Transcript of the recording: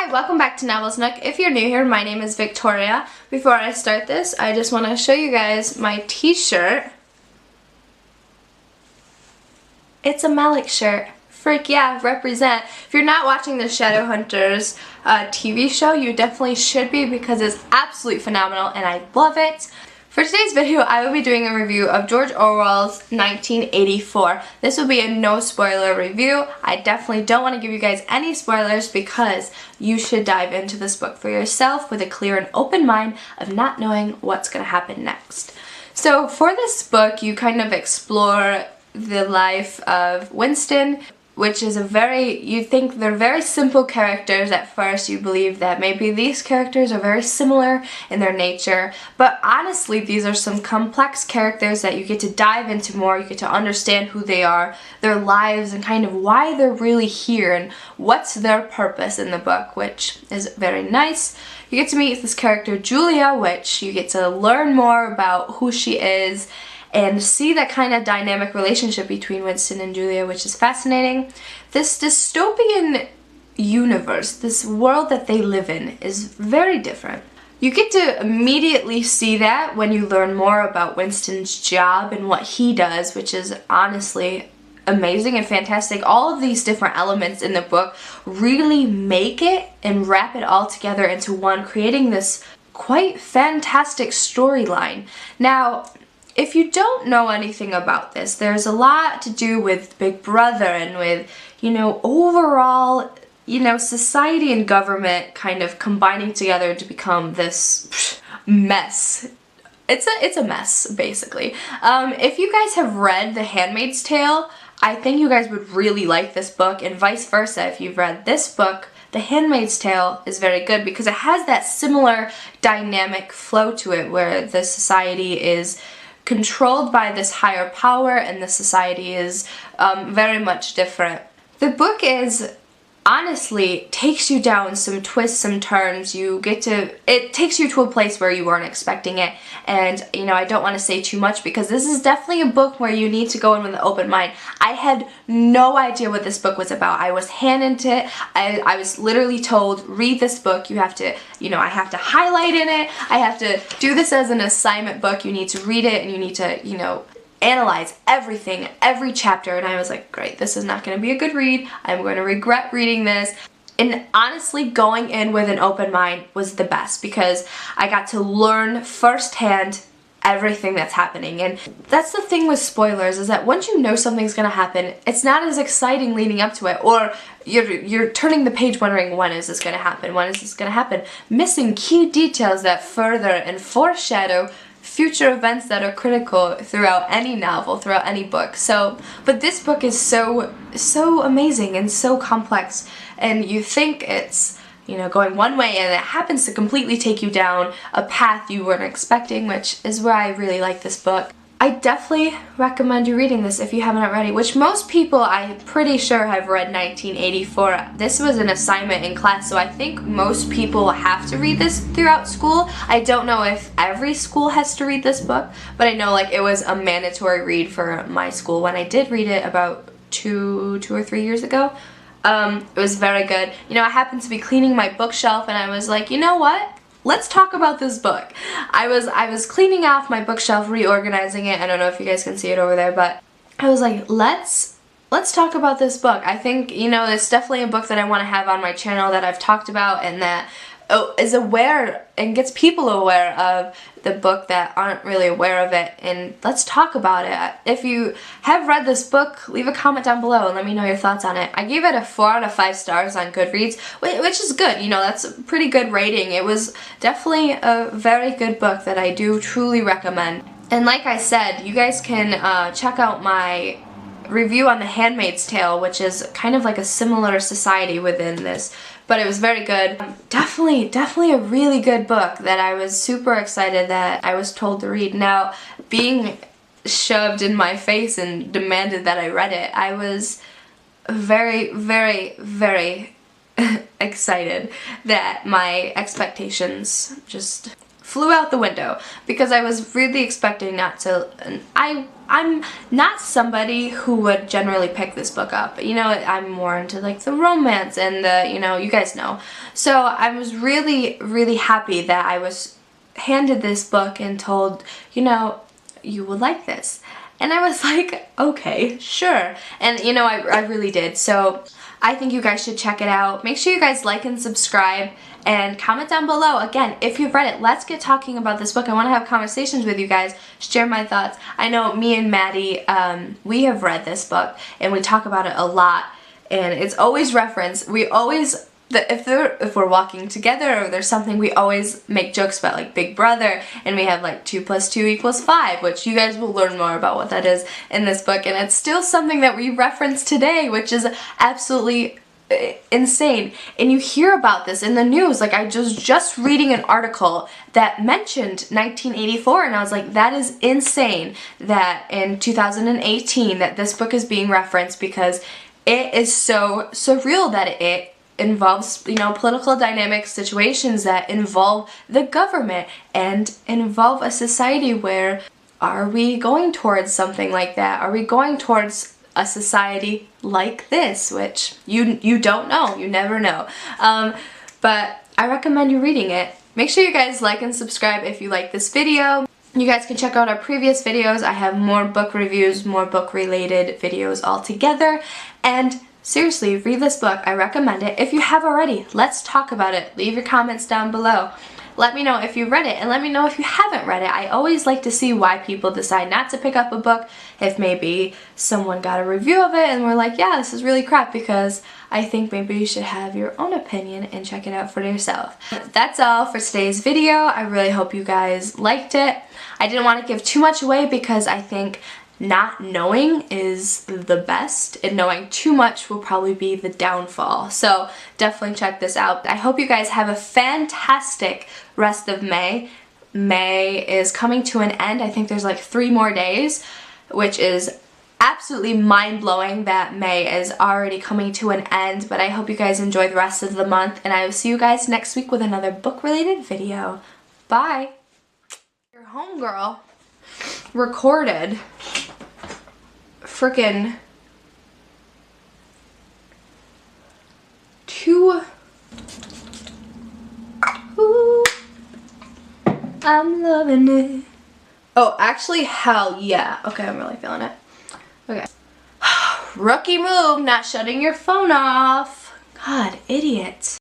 Hi, welcome back to NovelsNook. If you're new here, my name is Victoria. Before I start this, I just want to show you guys my t-shirt. It's a Malik shirt. Frick yeah, represent. If you're not watching the Shadowhunters TV show, you definitely should be because it's absolutely phenomenal and I love it. For today's video, I will be doing a review of George Orwell's 1984. This will be a no spoiler review. I definitely don't want to give you guys any spoilers because you should dive into this book for yourself with a clear and open mind of not knowing what's going to happen next. So for this book, you kind of explore the life of Winston, which is you think they're very simple characters at first. You believe that maybe these characters are very similar in their nature, but honestly these are some complex characters that you get to dive into more. You get to understand who they are, their lives, and kind of why they're really here and what's their purpose in the book, which is very nice. You get to meet this character Julia, which you get to learn more about who she is and see that kind of dynamic relationship between Winston and Julia, which is fascinating. This dystopian universe, this world that they live in, is very different. You get to immediately see that when you learn more about Winston's job and what he does, which is honestly amazing and fantastic. All of these different elements in the book really make it and wrap it all together into one, creating this quite fantastic storyline. Now, if you don't know anything about this, there's a lot to do with Big Brother and with, overall, society and government kind of combining together to become this mess. It's a mess, basically. If you guys have read The Handmaid's Tale, I think you guys would really like this book, and vice versa. If you've read this book, The Handmaid's Tale is very good because it has that similar dynamic flow to it where the society is controlled by this higher power and the society is very much different. The book honestly takes you down some twists, some turns. It takes you to a place where you weren't expecting it, and I don't want to say too much because this is definitely a book where you need to go in with an open mind. I had no idea what this book was about. I was handed it. I was literally told, read this book. You have to, I have to highlight in it. I have to do this as an assignment book. You need to read it and you need to, analyze everything, every chapter, and I was like, great, this is not going to be a good read. I'm going to regret reading this. And honestly, going in with an open mind was the best because I got to learn firsthand everything that's happening. And that's the thing with spoilers, is that once you know something's going to happen, it's not as exciting leading up to it, or you're turning the page wondering, when is this going to happen? When is this going to happen? Missing key details that further and foreshadow future events that are critical throughout any novel, throughout any book. But this book is so amazing and so complex, and you think it's going one way and it happens to completely take you down a path you weren't expecting, which is where I really like this book. I definitely recommend you reading this if you haven't already, which most people, I'm pretty sure, have read 1984. This was an assignment in class, so I think most people have to read this throughout school. I don't know if every school has to read this book, but I know it was a mandatory read for my school when I did read it about two or 3 years ago. It was very good. I happened to be cleaning my bookshelf and I was like, you know what? Let's talk about this book. I was cleaning off my bookshelf, reorganizing it. I don't know if you guys can see it over there, but I was like, let's talk about this book. I think, it's definitely a book that I want to have on my channel that I've talked about and that is aware and gets people aware of the book that aren't really aware of it, and let's talk about it. If you have read this book, leave a comment down below and let me know your thoughts on it. I gave it a 4 out of 5 stars on Goodreads, which is good. That's a pretty good rating. It was definitely a very good book that I do truly recommend. And like I said, you guys can check out my review on The Handmaid's Tale, which is kind of like a similar society within this, but it was very good. Definitely a really good book that I was super excited that I was told to read. Now, being shoved in my face and demanded that I read it, I was very, very, very excited that my expectations just flew out the window because I was really expecting not to. I'm not somebody who would generally pick this book up. You know, I'm more into like the romance and the, you know, you guys know. So I was really, really happy that I was handed this book and told, you know, you will like this. And I was like, okay, sure. And you know, I really did. So I think you guys should check it out. Make sure you guys like and subscribe and comment down below. Again, if you've read it, let's get talking about this book. I want to have conversations with you guys, share my thoughts. I know me and Maddie, we have read this book and we talk about it a lot, and it's always referenced. We always, if we're walking together or there's something, we always make jokes about like Big Brother, and we have like 2 + 2 = 5, which you guys will learn more about what that is in this book, and it's still something that we reference today, which is absolutely insane. And you hear about this in the news. Like, I was just reading an article that mentioned 1984, and I was like, that is insane that in 2018 that this book is being referenced, because it is so surreal that it involves, you know, political dynamic situations that involve the government and involve a society where, are we going towards something like that? Are we going towards a society like this? Which you don't know, you never know. But I recommend you reading it. Make sure you guys like and subscribe if you like this video. You guys can check out our previous videos. I have more book reviews, more book related videos all together. And seriously, read this book. I recommend it. If you have already, let's talk about it. Leave your comments down below. Let me know if you read it, and let me know if you haven't read it. I always like to see why people decide not to pick up a book. If maybe someone got a review of it and we're like, yeah, this is really crap, because I think maybe you should have your own opinion and check it out for yourself. That's all for today's video. I really hope you guys liked it. I didn't want to give too much away because I think not knowing is the best, and knowing too much will probably be the downfall. So definitely check this out. I hope you guys have a fantastic rest of May. May is coming to an end. I think there's like 3 more days, which is absolutely mind-blowing that May is already coming to an end. But I hope you guys enjoy the rest of the month, and I will see you guys next week with another book-related video. Bye! Your homegirl recorded frickin' 2. Ooh, I'm loving it. Oh, actually, hell yeah. Okay, I'm really feeling it. Okay. Rookie move, not shutting your phone off. God, idiot.